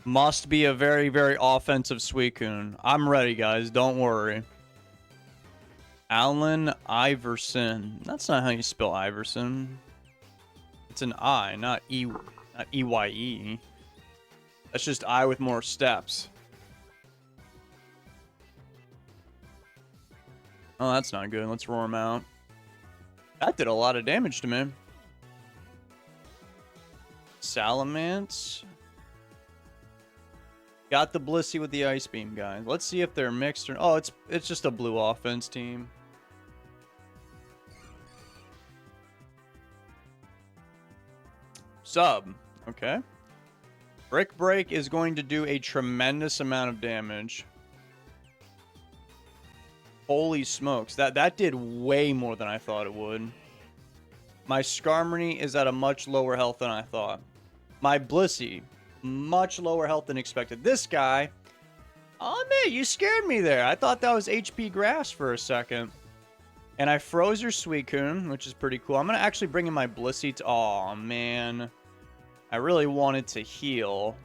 Must be a very, very offensive Suicune. I'm ready, guys. Don't worry. Allen Iverson. That's not how you spell Iverson. It's an I, not E, not E-Y-E. That's just I with more steps. Oh, that's not good. Let's roar him out. That did a lot of damage to me. Salamence. Got the Blissey with the Ice Beam, guys. Let's see if they're mixed or... Oh, it's just a blue offense team. Sub. Okay. Brick Break is going to do a tremendous amount of damage. Holy smokes. That did way more than I thought it would. My Skarmory is at a much lower health than I thought. My Blissey, much lower health than expected. This guy, oh man, you scared me there. I thought that was HP Grass for a second. And I froze your Suicune, which is pretty cool. I'm going to actually bring in my Blissey to... Aw, man. I really wanted to heal.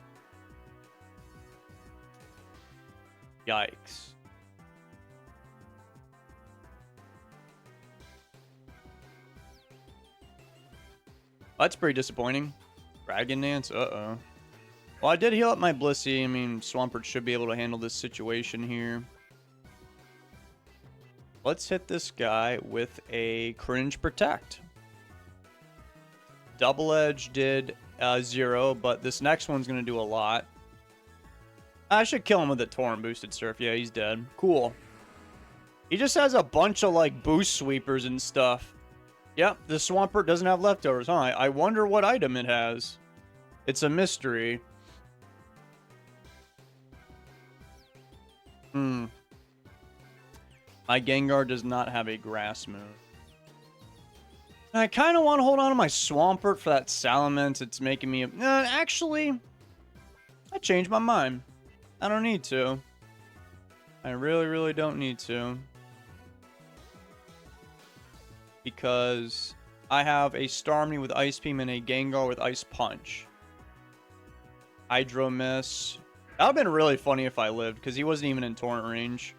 Yikes. That's pretty disappointing. Dragon Dance? Uh-oh. Well, I did heal up my Blissey. I mean, Swampert should be able to handle this situation here. Let's hit this guy with a Cringe Protect. Double Edge did 0, but this next one's going to do a lot. I should kill him with a Torrent Boosted Surf. Yeah, he's dead. Cool. He just has a bunch of, like, boost sweepers and stuff. Yep, the Swampert doesn't have leftovers, huh? I wonder what item it has. It's a mystery. My Gengar does not have a grass move. I kind of want to hold on to my Swampert for that Salamence. It's making me... actually, I changed my mind. I don't need to. I really, really don't need to. Because I have a Starmie with Ice Beam and a Gengar with Ice Punch. Hydro Miss. That would have been really funny if I lived, because he wasn't even in Torrent range.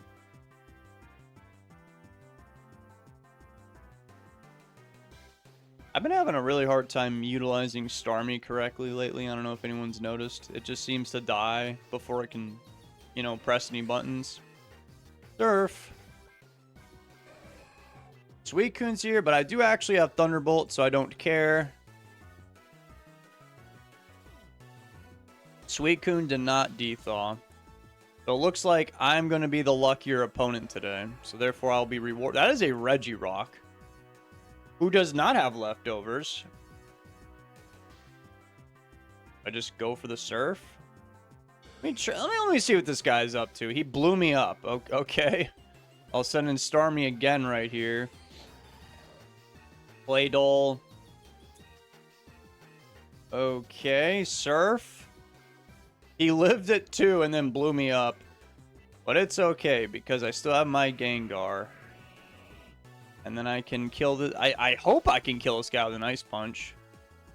I've been having a really hard time utilizing Starmie correctly lately. I don't know if anyone's noticed. It just seems to die before it can, you know, press any buttons. Surf. Suicune's here, but I do actually have Thunderbolt, so I don't care. Suicune did not dethaw. So it looks like I'm going to be the luckier opponent today. So therefore, I'll be rewarded. That is a Regirock, who does not have leftovers. I just go for the Surf. Let me see what this guy's up to. He blew me up. Okay. I'll send in Starmie again right here. Play-Doh. Okay, Surf. He lived it too and then blew me up. But it's okay because I still have my Gengar. And then I can kill the... I hope I can kill this guy with an Ice Punch.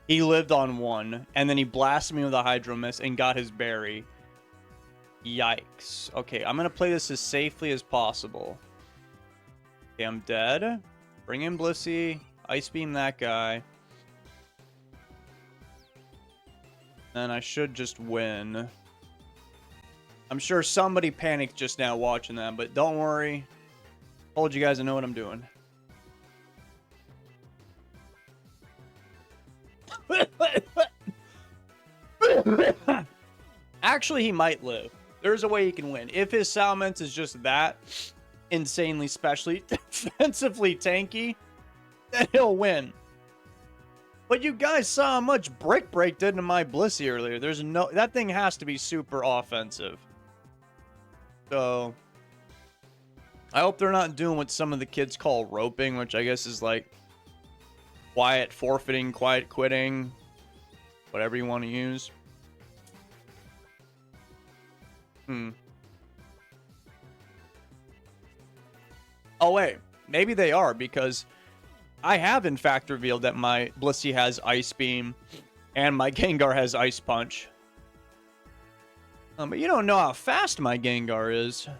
He lived on 1. And then he blasted me with a Hydro Miss and got his berry. Yikes. Okay, I'm going to play this as safely as possible. Okay, I'm dead. Bring in Blissey. Ice Beam that guy. And I should just win. I'm sure somebody panicked just now watching that, but don't worry. Told you guys I know what I'm doing. Actually, he might live. There's a way he can win. If his Salamence is just that insanely specially defensively tanky, then he'll win. But you guys saw how much Brick Break did to my Blissey earlier. There's no... That thing has to be super offensive. So... I hope they're not doing what some of the kids call roping, which I guess is like... quiet forfeiting, quiet quitting. Whatever you want to use. Oh, wait. Maybe they are, because... I have, in fact, revealed that my Blissey has Ice Beam and my Gengar has Ice Punch. But you don't know how fast my Gengar is. I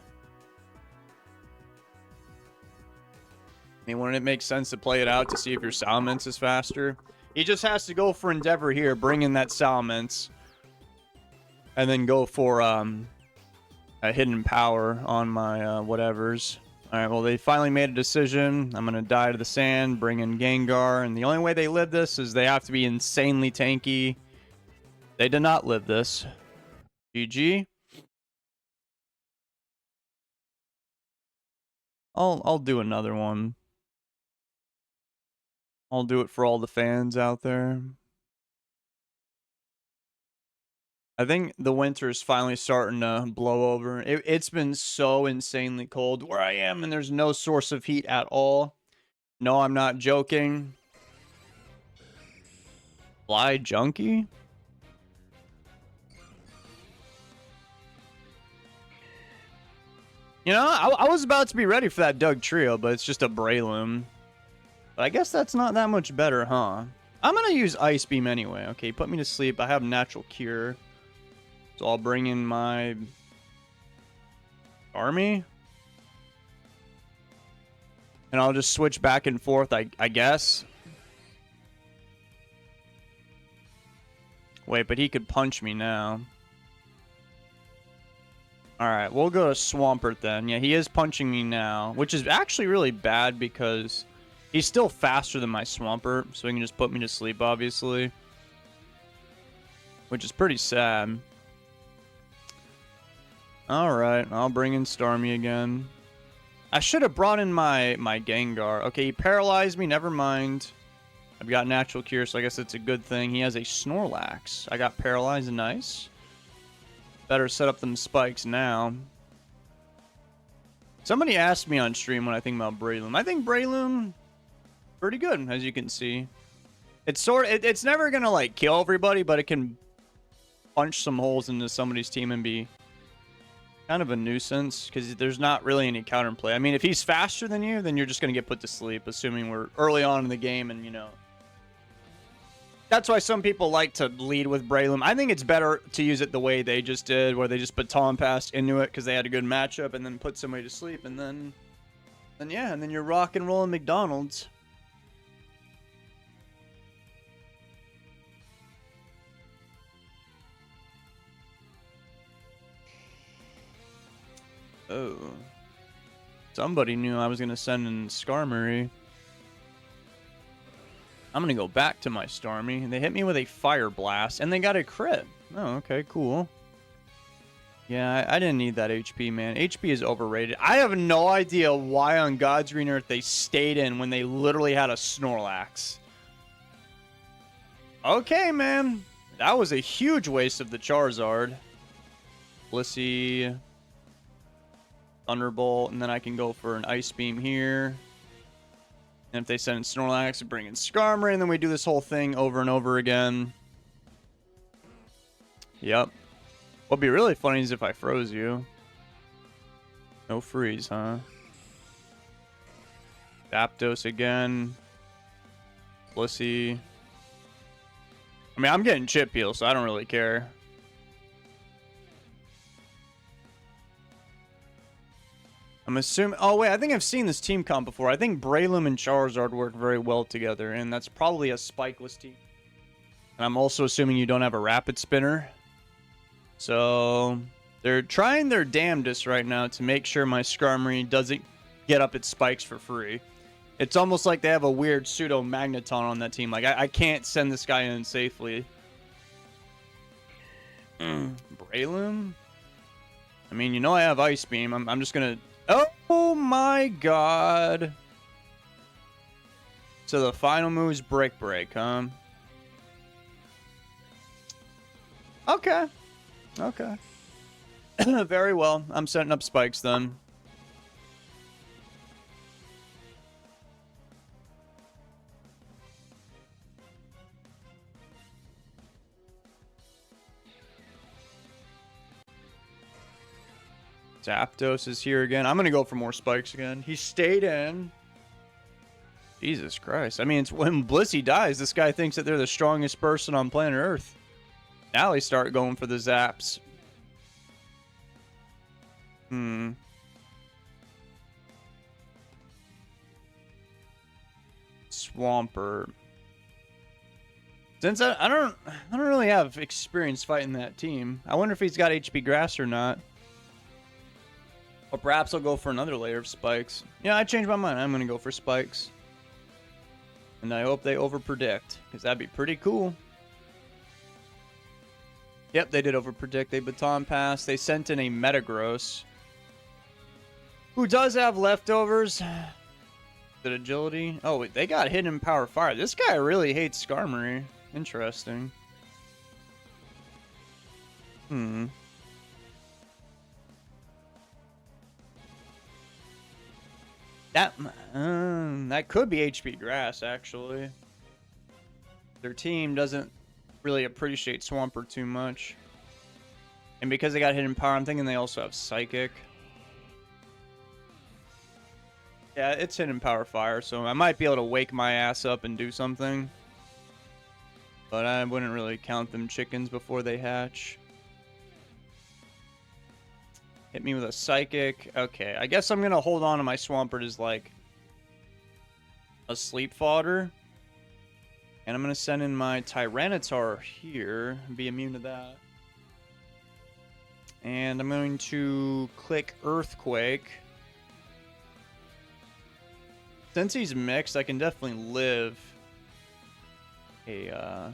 mean, wouldn't it make sense to play it out to see if your Salamence is faster? He just has to go for Endeavor here, bring in that Salamence, and then go for a Hidden Power on my whatevers. Alright, well, they finally made a decision. I'm going to die to the sand, bring in Gengar, and the only way they live this is they have to be insanely tanky. They did not live this. GG. I'll do another one. I'll do it for all the fans out there. I think the winter is finally starting to blow over. It's been so insanely cold where I am, and there's no source of heat at all. No, I'm not joking. Fly Junkie? You know, I was about to be ready for that Doug Trio, but it's just a Breloom. But I guess that's not that much better, huh? I'm going to use Ice Beam anyway. Okay, put me to sleep. I have Natural Cure. So I'll bring in my army. And I'll just switch back and forth, I guess. Wait, but he could punch me now. Alright, we'll go to Swampert then. Yeah, he is punching me now, which is actually really bad because he's still faster than my Swampert, so he can just put me to sleep, obviously. Which is pretty sad. Alright, I'll bring in Starmie again. I should have brought in my Gengar. Okay, he paralyzed me, never mind. I've got Natural Cure, so I guess it's a good thing. He has a Snorlax. I got paralyzed, nice. Better set up them spikes now. Somebody asked me on stream when I think about Breloom. I think Breloom pretty good, as you can see. It's it's never gonna like kill everybody, but it can punch some holes into somebody's team and be kind of a nuisance because there's not really any counterplay. I mean, if he's faster than you, then you're just gonna get put to sleep, assuming we're early on in the game, and you know. That's why some people like to lead with Breloom. I think it's better to use it the way they just did, where they just put Tom Pass into it because they had a good matchup, and then put somebody to sleep, and then yeah, and then you're rock and rolling McDonald's. Oh, somebody knew I was gonna send in Skarmory. I'm going to go back to my Starmie. And they hit me with a Fire Blast. And they got a crit. Oh, okay, cool. Yeah, I didn't need that HP, man. HP is overrated. I have no idea why on God's green earth they stayed in when they literally had a Snorlax. Okay, man. That was a huge waste of the Charizard. Blissey. Thunderbolt. And then I can go for an Ice Beam here. And if they send in Snorlax, we bring in Skarmory, and then we do this whole thing over and over again. Yep. What'd be really funny is if I froze you. No freeze, huh? Zapdos again. Blissey. I mean, I'm getting chip heal, so I don't really care. I'm assuming... Oh, wait. I think I've seen this team comp before. I think Breloom and Charizard work very well together, and that's probably a spikeless team. And I'm also assuming you don't have a Rapid Spinner. So, they're trying their damnedest right now to make sure my Skarmory doesn't get up its spikes for free. It's almost like they have a weird pseudo-magneton on that team. Like, I can't send this guy in safely. Breloom? I mean, you know I have Ice Beam. I'm just gonna... Oh my god. So the final move is Break, huh? Okay. Okay. Very well. I'm setting up spikes then. Zapdos is here again. I'm going to go for more spikes again. He stayed in. Jesus Christ. I mean, it's when Blissey dies, this guy thinks that they're the strongest person on planet Earth. Now they start going for the zaps. Swampert. Since I don't really have experience fighting that team. I wonder if he's got HP grass or not. Or perhaps I'll go for another layer of spikes. Yeah, I changed my mind. I'm gonna go for spikes. And I hope they overpredict, because that'd be pretty cool. Yep, they did overpredict. They baton pass. They sent in a Metagross, who does have leftovers. Good agility. Oh, they got hidden power fire. This guy really hates Skarmory. Interesting. That could be HP grass, actually. Their team doesn't really appreciate Swampert too much. And because they got hidden power, I'm thinking they also have psychic. Yeah, it's hidden power fire, so I might be able to wake my ass up and do something. But I wouldn't really count them chickens before they hatch. Hit me with a psychic. Okay, I guess I'm going to hold on to my Swampert as like a sleep fodder. And I'm going to send in my Tyranitar here and be immune to that. And I'm going to click Earthquake. Since he's mixed, I can definitely live a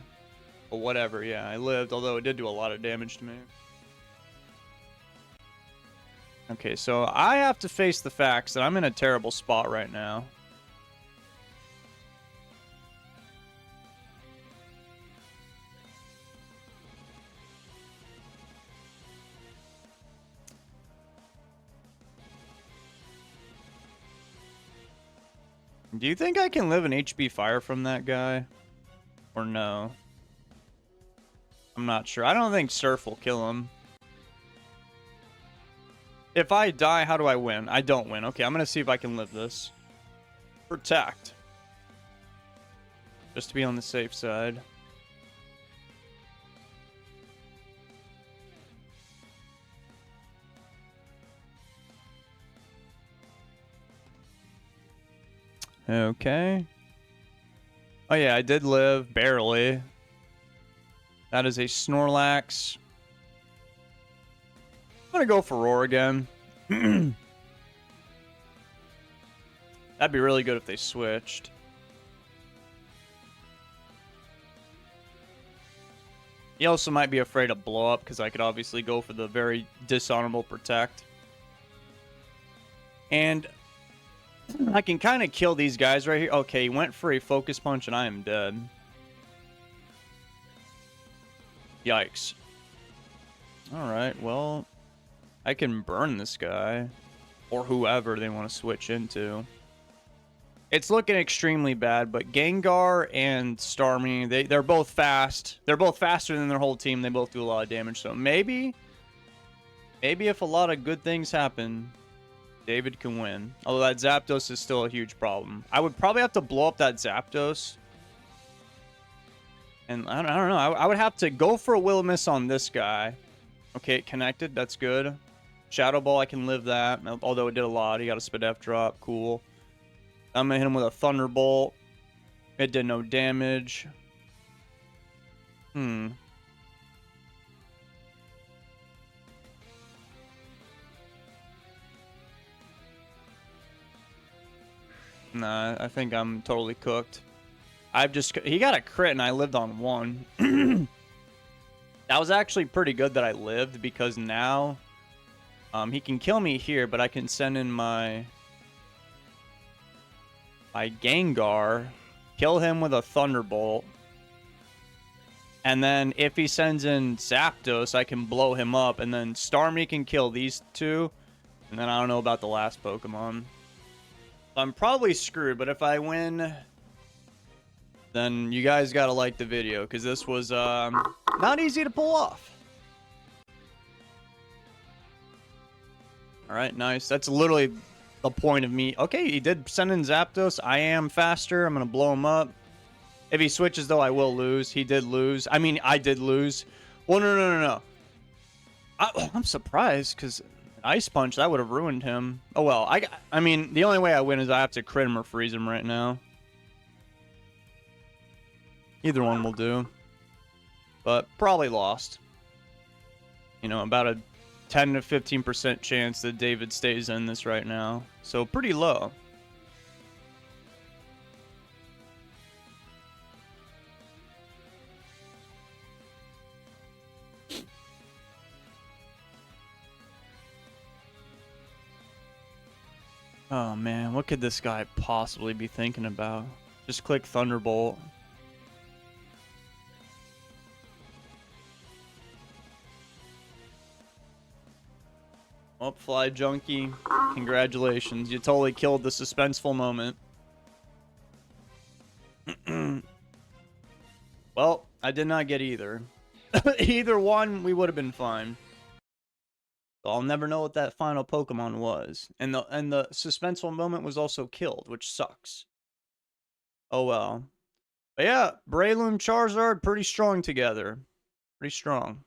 whatever. Yeah, I lived, although it did do a lot of damage to me. Okay, so I have to face the facts that I'm in a terrible spot right now. Do you think I can live an HP fire from that guy? Or no? I'm not sure. I don't think Surf will kill him. If I die, how do I win? I don't win. Okay, I'm going to see if I can live this. Protect. Just to be on the safe side. Okay. Oh yeah, I did live, barely. That is a Snorlax. I'm gonna go for Roar again. That'd be really good if they switched. He also might be afraid of blow up, because I could obviously go for the very dishonorable protect. And I can kind of kill these guys right here. Okay, he went for a focus punch and I am dead. Yikes. Alright, well, I can burn this guy. Or whoever they want to switch into. It's looking extremely bad, but Gengar and Starmie, they're both fast. They're both faster than their whole team. They both do a lot of damage. So maybe if a lot of good things happen, David can win. Although that Zapdos is still a huge problem. I would probably have to blow up that Zapdos. And I don't know. I would have to go for a Will-O-Wisp on this guy. Okay, it connected. That's good. Shadow Ball, I can live that. Although it did a lot. He got a Spadef drop. Cool. I'm going to hit him with a Thunderbolt. It did no damage. Nah, I think I'm totally cooked. He got a crit and I lived on one. That was actually pretty good that I lived, because now he can kill me here, but I can send in my Gengar, kill him with a Thunderbolt, and then if he sends in Zapdos, I can blow him up, and then Starmie can kill these two, and then I don't know about the last Pokemon. I'm probably screwed, but if I win, then you guys gotta like the video, because this was not easy to pull off. Alright, nice. That's literally the point of me. Okay, he did send in Zapdos. I am faster. I'm gonna blow him up. If he switches, though, I will lose. He did lose. I did lose. Well, no. I'm surprised, because Ice Punch, that would have ruined him. Oh well, I mean, the only way I win is I have to crit him or freeze him right now. Either one will do. But probably lost. You know, about a 10 to 15% chance that David stays in this right now. So pretty low. Oh man, what could this guy possibly be thinking about? Just click Thunderbolt. Oh, Fly Junkie. Congratulations. You totally killed the suspenseful moment. Well, I did not get either. Either one, we would have been fine. So I'll never know what that final Pokemon was. And the suspenseful moment was also killed, which sucks. Oh well. But yeah, Breloom, Charizard, pretty strong together. Pretty strong.